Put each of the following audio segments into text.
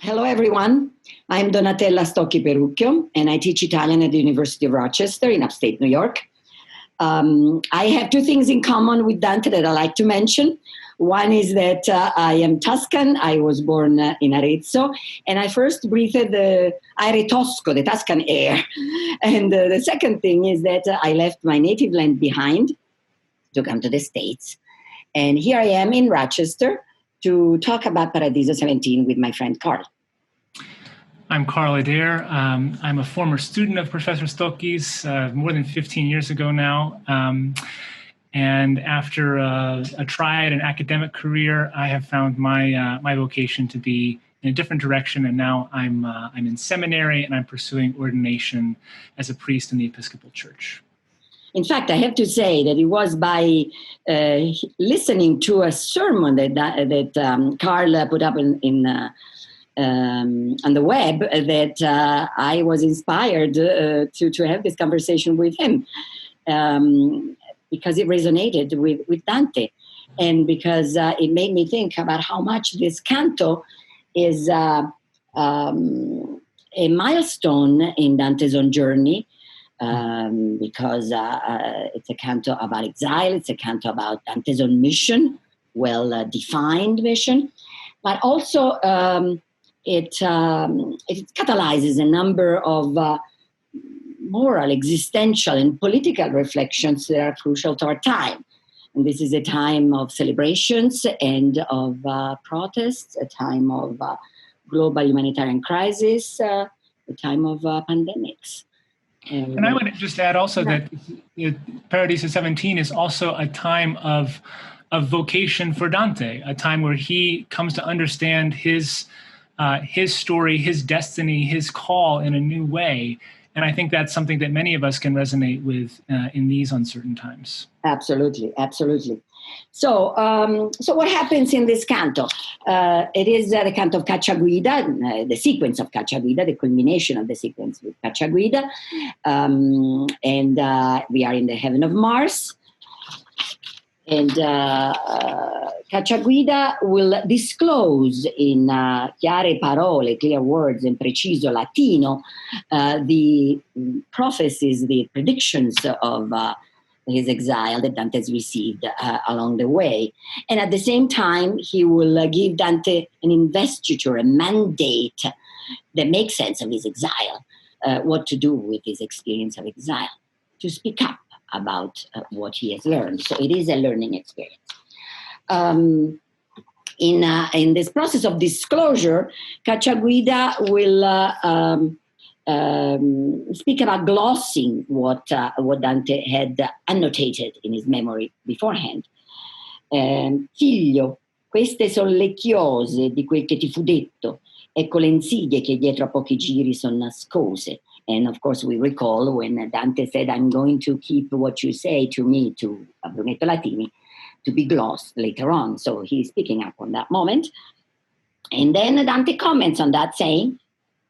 Hello, everyone. I'm Donatella Stocchi Perucchio, and I teach Italian at the University of Rochester in upstate New York. I have two things in common with Dante that I like to mention. One is that I am Tuscan. I was born in Arezzo, and I first breathed the aere tosco, the Tuscan air. And the second thing is that I left my native land behind to come to the States. And here I am in Rochester to talk about Paradiso 17 with my friend Carl. I'm Carl Adair. I'm a former student of Professor Stocchi's more than 15 years ago now. And after a triad and academic career, I have found my vocation to be in a different direction. And now I'm in seminary and I'm pursuing ordination as a priest in the Episcopal Church. In fact, I have to say that it was by listening to a sermon that Carl put up on the web that I was inspired to have this conversation with him because it resonated with Dante, and because it made me think about how much this canto is a milestone in Dante's own journey. Because it's a canto about exile, it's a canto about Dante's own mission, well-defined mission, but also it catalyzes a number of moral, existential, and political reflections that are crucial to our time. And this is a time of celebrations and of protests, a time of global humanitarian crisis, a time of pandemics. And I would just add also that Paradiso 17 is also a time of vocation for Dante, a time where he comes to understand his story, his destiny, his call in a new way. And I think that's something that many of us can resonate with in these uncertain times. Absolutely, absolutely. So what happens in this canto? It is the canto of Cacciaguida, the sequence of Cacciaguida, the culmination of the sequence with Cacciaguida. And we are in the heaven of Mars. And Cacciaguida will disclose in chiare parole, clear words, and preciso Latino, the prophecies, the predictions of his exile that Dante has received along the way. And at the same time, he will give Dante an investiture, a mandate that makes sense of his exile, what to do with his experience of exile, to speak up about what he has learned. So it is a learning experience. In this process of disclosure, Cacciaguida will speak about glossing what Dante had annotated in his memory beforehand. Figlio, queste son le chiose di quel che ti fu detto, ecco le insidie che dietro a pochi giri son nascose. And of course we recall when Dante said, I'm going to keep what you say to me, to Brunetto Latini, to be glossed later on. So he's picking up on that moment. And then Dante comments on that saying,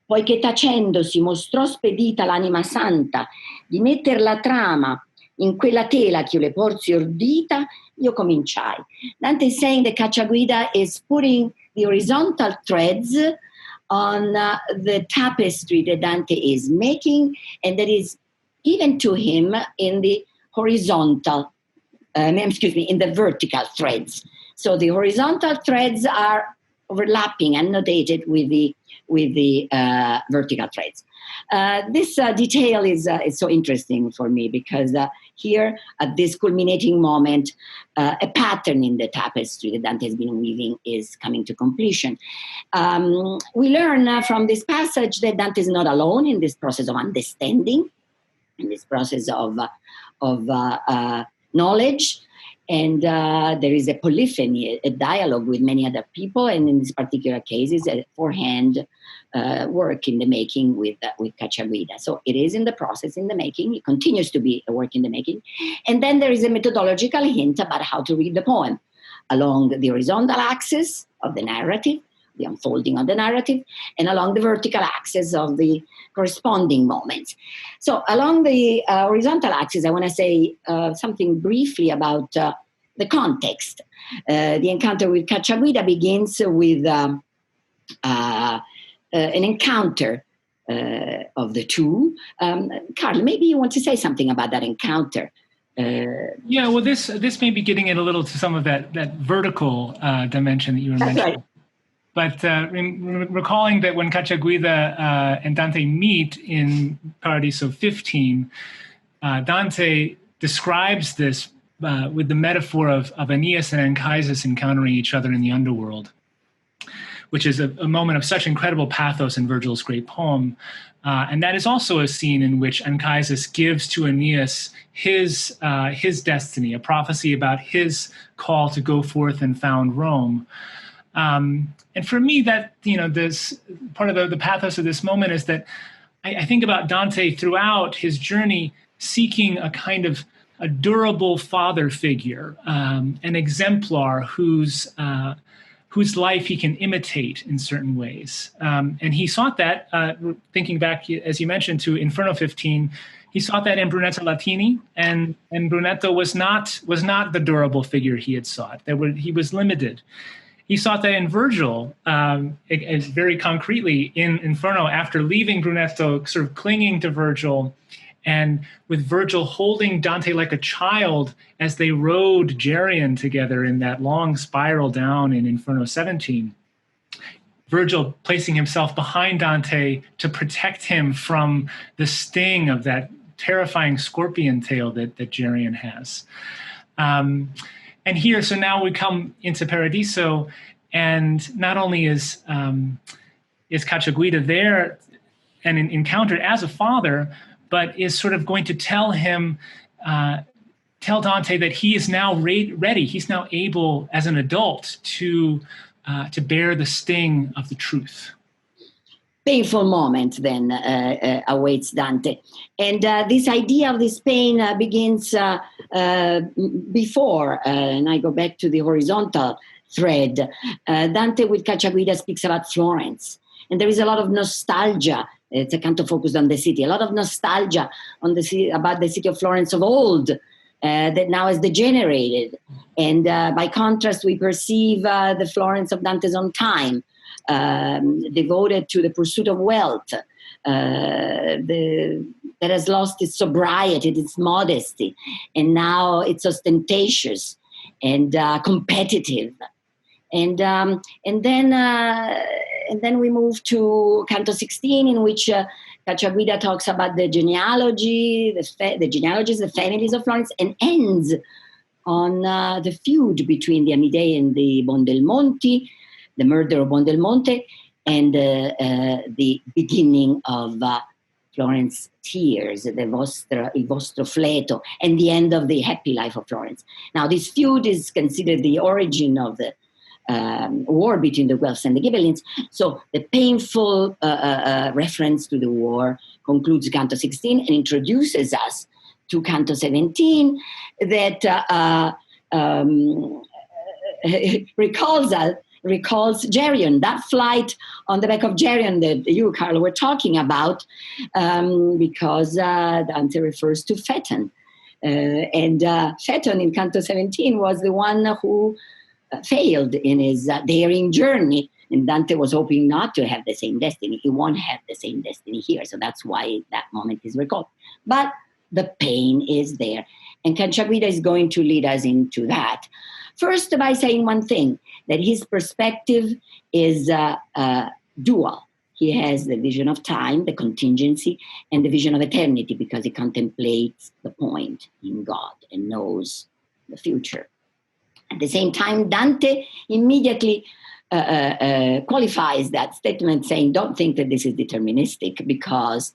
poiché tacendo si mostrò spedita l'anima santa di metter la trama in quella tela che io le porsi ordita, io cominciai. Dante is saying that Cacciaguida is putting the horizontal threads on the tapestry that Dante is making, and that is given to him in the horizontal, in the vertical threads. So the horizontal threads are overlapping, annotated with the vertical threads. This detail is so interesting for me because here at this culminating moment, a pattern in the tapestry that Dante has been weaving is coming to completion. We learn from this passage that Dante is not alone in this process of understanding, in this process of knowledge. And there is a polyphony, a dialogue with many other people, and in this particular case, is a forehand work in the making with Cacciaguida. So it is in the process, in the making. It continues to be a work in the making. And then there is a methodological hint about how to read the poem along the horizontal axis of the narrative, the unfolding of the narrative, and along the vertical axis of the corresponding moments. So along the horizontal axis, I want to say something briefly about the context. The encounter with Cacciaguida begins with an encounter of the two. Carl, maybe you want to say something about that encounter. Yeah, well, this may be getting in a little to some of that vertical dimension that you were mentioning. Right. But recalling that when Cacciaguida and Dante meet in Paradiso 15, Dante describes this with the metaphor of Aeneas and Anchises encountering each other in the underworld, which is a moment of such incredible pathos in Virgil's great poem. And that is also a scene in which Anchises gives to Aeneas his destiny, a prophecy about his call to go forth and found Rome. And for me, that, this part of the pathos of this moment is that I think about Dante throughout his journey seeking a kind of a durable father figure, an exemplar whose life he can imitate in certain ways. And he sought that, thinking back, as you mentioned, to Inferno 15, he sought that in Brunetto Latini, and Brunetto was not the durable figure he had sought. He was limited. He sought that in Virgil, very concretely in Inferno, after leaving Brunetto, sort of clinging to Virgil, and with Virgil holding Dante like a child as they rode Geryon together in that long spiral down in Inferno 17. Virgil placing himself behind Dante to protect him from the sting of that terrifying scorpion tail that Geryon has. And here, so now we come into Paradiso, and not only is Cacciaguida there and encountered as a father, but is sort of going to tell Dante that he is now ready. He's now able, as an adult, to bear the sting of the truth. Painful moment then awaits Dante. And this idea of this pain begins before, and I go back to the horizontal thread. Dante with Cacciaguida speaks about Florence. And there is a lot of nostalgia. It's a canto focused on the city. A lot of nostalgia on the city, about the city of Florence of old that now has degenerated. And by contrast, we perceive the Florence of Dante's own time, devoted to the pursuit of wealth, that has lost its sobriety, its modesty, and now it's ostentatious and competitive. And then we move to Canto 16, in which Cacciaguida talks about the genealogies, the families of Florence, and ends on the feud between the Amidei and the Bondelmonti, the murder of Bondelmonte, and the beginning of Florence Tears, il vostro fleto, and the end of the happy life of Florence. Now, this feud is considered the origin of the war between the Guelphs and the Ghibellines. So the painful reference to the war concludes Canto 16 and introduces us to Canto 17 that recalls Geryon, that flight on the back of Geryon that you, Carlo, were talking about, because Dante refers to Phaeton. And Phaeton in Canto 17 was the one who failed in his daring journey. And Dante was hoping not to have the same destiny. He won't have the same destiny here. So that's why that moment is recalled. But the pain is there. And Cacciaguida is going to lead us into that. First, by saying one thing, that his perspective is dual. He has the vision of time, the contingency, and the vision of eternity, because he contemplates the point in God and knows the future. At the same time, Dante immediately qualifies that statement, saying, don't think that this is deterministic, because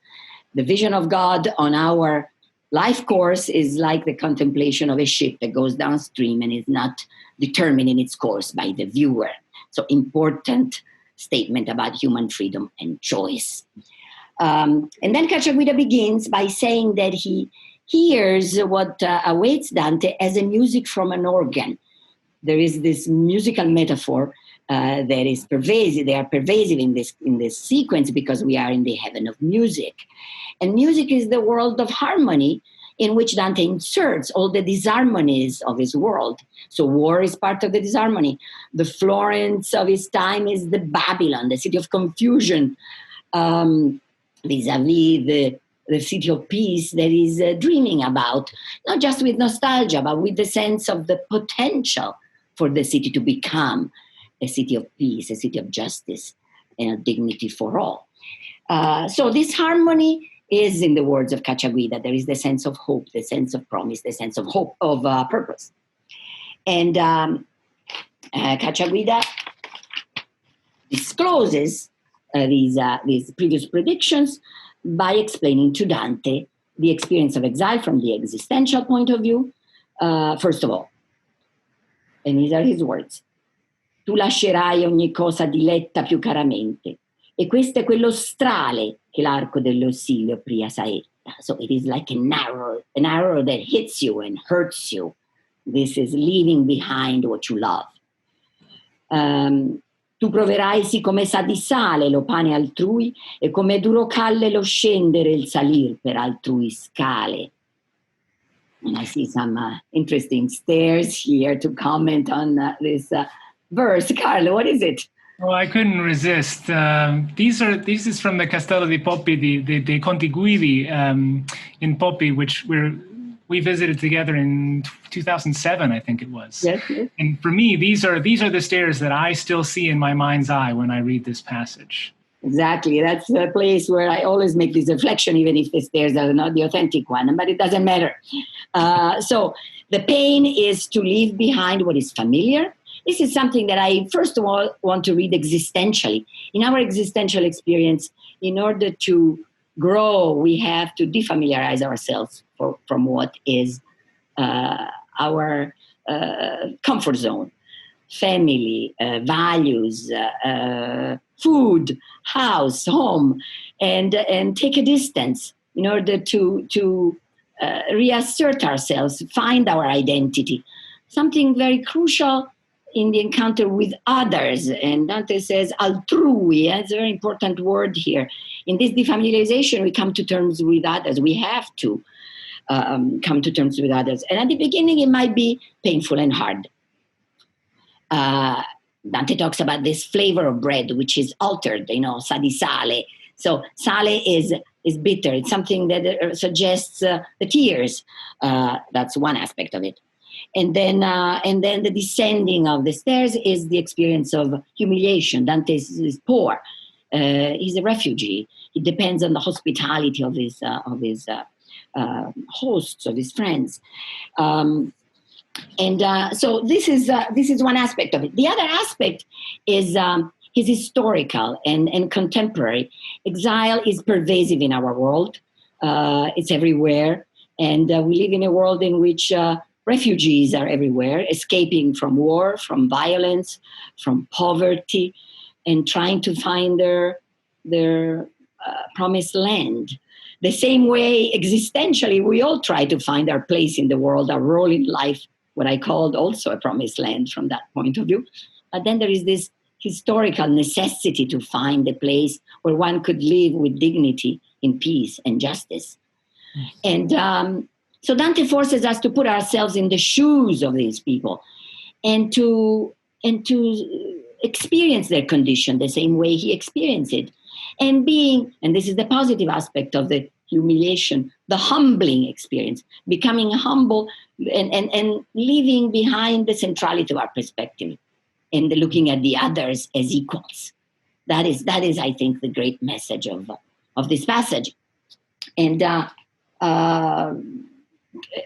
the vision of God on our life course is like the contemplation of a ship that goes downstream and is not determined in its course by the viewer. So important statement about human freedom and choice. And then Cacciaguida begins by saying that he hears what awaits Dante as a music from an organ. There is this musical metaphor that is pervasive. They are pervasive in this sequence because we are in the heaven of music. And music is the world of harmony in which Dante inserts all the disharmonies of his world. So war is part of the disharmony. The Florence of his time is the Babylon, the city of confusion, vis-a-vis the city of peace that he's dreaming about, not just with nostalgia, but with the sense of the potential for the city to become a city of peace, a city of justice, and a dignity for all. So this harmony is, in the words of Cacciaguida, there is the sense of hope, the sense of promise, the sense of hope, of purpose. And Cacciaguida discloses these previous predictions by explaining to Dante the experience of exile from the existential point of view. First of all, and these are his words, tu lascerai ogni cosa diletta più caramente, e questo è quello strale che l'arco dell'ossilio pria saetta. So it is like an arrow that hits you and hurts you. This is leaving behind what you love. Tu proverai sì come sa di sale lo pane altrui e come duro calle lo scendere il salir per altrui scale. And I see some interesting stares here to comment on this verse. Carlo, what is it? Well, I couldn't resist. This is from the Castello di Poppi, the Conti Guidi in Poppi, which we visited together in 2007, I think it was. Yes, yes. And for me, these are the stairs that I still see in my mind's eye when I read this passage. Exactly. That's the place where I always make this reflection, even if the stairs are not the authentic one, but it doesn't matter. So the pain is to leave behind what is familiar. This is something that I, first of all, want to read existentially. In our existential experience, in order to grow, we have to defamiliarize ourselves from what is our comfort zone, family, values, food, house, home, and take a distance in order to reassert ourselves, find our identity. Something very crucial in the encounter with others. And Dante says altrui, it's a very important word here. In this defamiliarization, we come to terms with others. We have to come to terms with others. And at the beginning, it might be painful and hard. Dante talks about this flavor of bread, which is altered, sa di sale. So sale is bitter. It's something that suggests the tears. That's one aspect of it. And then the descending of the stairs is the experience of humiliation. Dante is poor. He's a refugee. He depends on the hospitality of his hosts, of his friends. So this is one aspect of it. The other aspect is historical and contemporary. Exile is pervasive in our world. It's everywhere. And we live in a world in which refugees are everywhere, escaping from war, from violence, from poverty, and trying to find their promised land. The same way, existentially, we all try to find our place in the world, our role in life, what I called also a promised land from that point of view. But then there is this historical necessity to find a place where one could live with dignity, in peace and justice. And so Dante forces us to put ourselves in the shoes of these people and to experience their condition the same way he experienced it. And this is the positive aspect of the humiliation, the humbling experience, becoming humble and leaving behind the centrality of our perspective and looking at the others as equals. That is, I think, the great message of this passage. And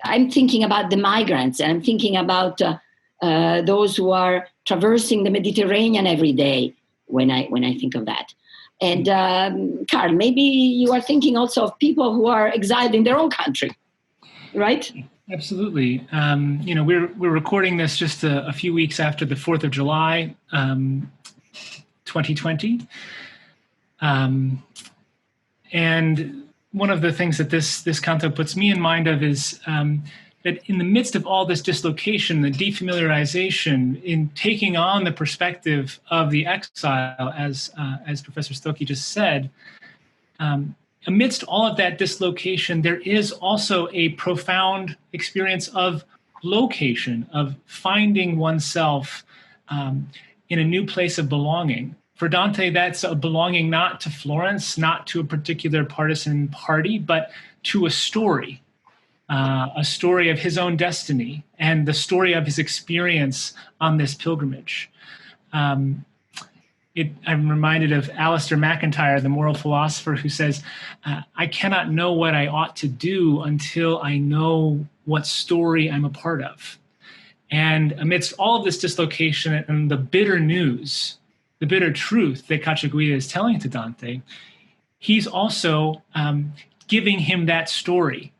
I'm thinking about the migrants, and I'm thinking about those who are traversing the Mediterranean every day when I think of that. And Carl, maybe you are thinking also of people who are exiled in their own country, right? Absolutely. We're recording this just a few weeks after the 4th of July, 2020. And one of the things that this canto puts me in mind of is that in the midst of all this dislocation, the defamiliarization, in taking on the perspective of the exile, as Professor Stocchi just said, amidst all of that dislocation, there is also a profound experience of location, of finding oneself in a new place of belonging. For Dante, that's a belonging not to Florence, not to a particular partisan party, but to a story of his own destiny and the story of his experience on this pilgrimage. I'm reminded of Alistair MacIntyre, the moral philosopher, who says, I cannot know what I ought to do until I know what story I'm a part of. And amidst all of this dislocation and the bitter news, the bitter truth that Cacciaguida is telling to Dante, he's also giving him that story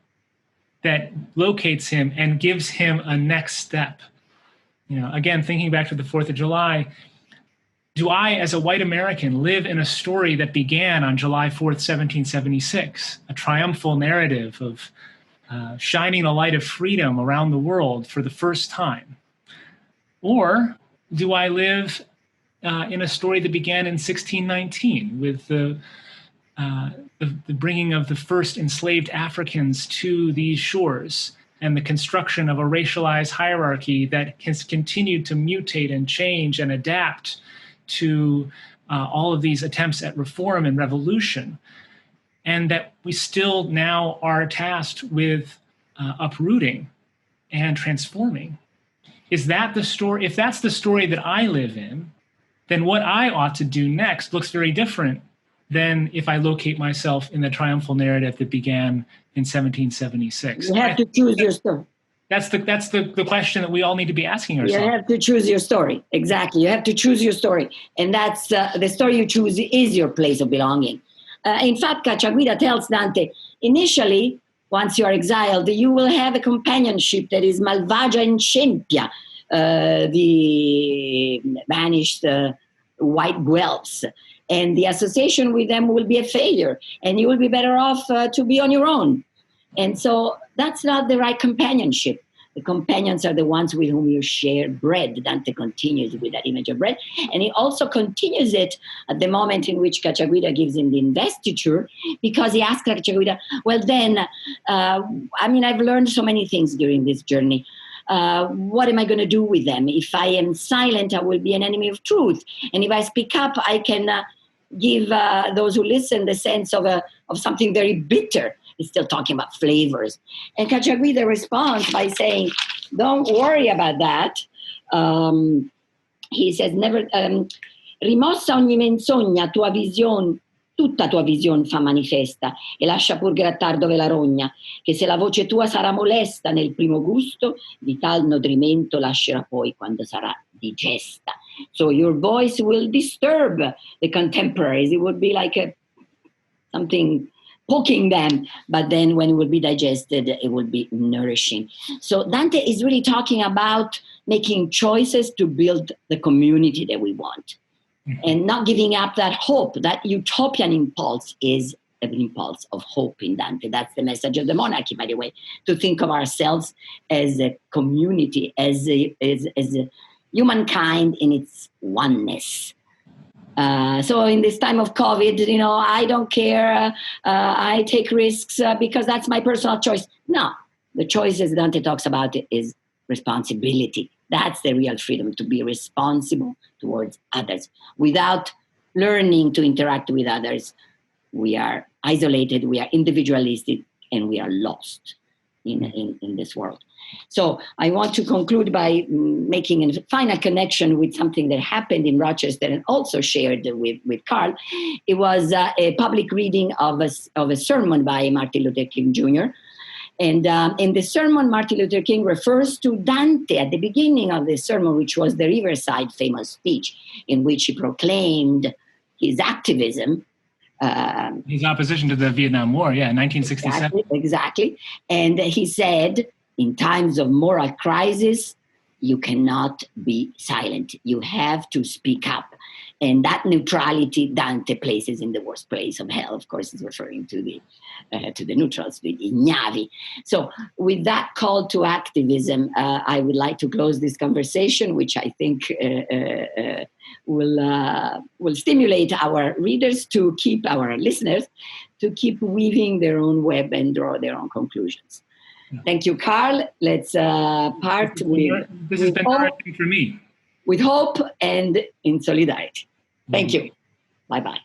that locates him and gives him a next step. Again, thinking back to the 4th of July, do I, as a white American, live in a story that began on July 4th, 1776, a triumphal narrative of shining the light of freedom around the world for the first time? Or do I live in a story that began in 1619 with the bringing of the first enslaved Africans to these shores and the construction of a racialized hierarchy that has continued to mutate and change and adapt to all of these attempts at reform and revolution, and that we still now are tasked with uprooting and transforming? Is that the story? If that's the story that I live in, then what I ought to do next looks very different than if I locate myself in the triumphal narrative that began in 1776. You have to choose your story. That's the question that we all need to be asking ourselves. You have to choose your story. Exactly. You have to choose your story. And that's the story you choose is your place of belonging. In fact, Cacciaguida tells Dante, initially, once you are exiled, you will have a companionship that is malvagia and scempia, the banished white Guelphs. And the association with them will be a failure, and you will be better off to be on your own. And so that's not the right companionship. The companions are the ones with whom you share bread. Dante continues with that image of bread. And he also continues it at the moment in which Cacciaguida gives him the investiture, because he asks Cacciaguida, well then, I've learned so many things during this journey. What am I going to do with them? If I am silent, I will be an enemy of truth. And if I speak up, I can give those who listen the sense of something very bitter. He's still talking about flavors. And Cacciaguida responds by saying, don't worry about that. He says, never, rimossa ogni menzogna, tua visione, tutta tua visione fa manifesta e lascia pur grattar dove la rogna, che se la voce tua sarà molesta nel primo gusto, di tal nodrimento lascerà poi quando sarà digesta. So your voice will disturb the contemporaries. It would be like something poking them, but then when it will be digested, it will be nourishing. So Dante is really talking about making choices to build the community that we want. And not giving up that hope. That utopian impulse is an impulse of hope in Dante. That's the message of the monarchy, by the way, to think of ourselves as a community, as a humankind in its oneness. So in this time of COVID, I don't care. I take risks because that's my personal choice. No, the choices Dante talks about is responsibility. That's the real freedom, to be responsible towards others. Without learning to interact with others, we are isolated, we are individualistic, and we are lost in this world. So I want to conclude by making a final connection with something that happened in Rochester and also shared with Carl. It was a public reading of a sermon by Martin Luther King Jr., and in the sermon, Martin Luther King refers to Dante at the beginning of the sermon, which was the Riverside famous speech, in which he proclaimed his activism. His opposition to the Vietnam War, in 1967. Exactly. And he said, in times of moral crisis, you cannot be silent. You have to speak up. And that neutrality Dante places in the worst place of hell. Of course, he's referring to the neutrals, the ignavi. So with that call to activism, I would like to close this conversation, which I think will stimulate our readers to keep, our listeners, to keep weaving their own web and draw their own conclusions. Thank you, Carl. Let's part with... This has been nourishing for me. With hope and in solidarity. Thank you. Bye-bye.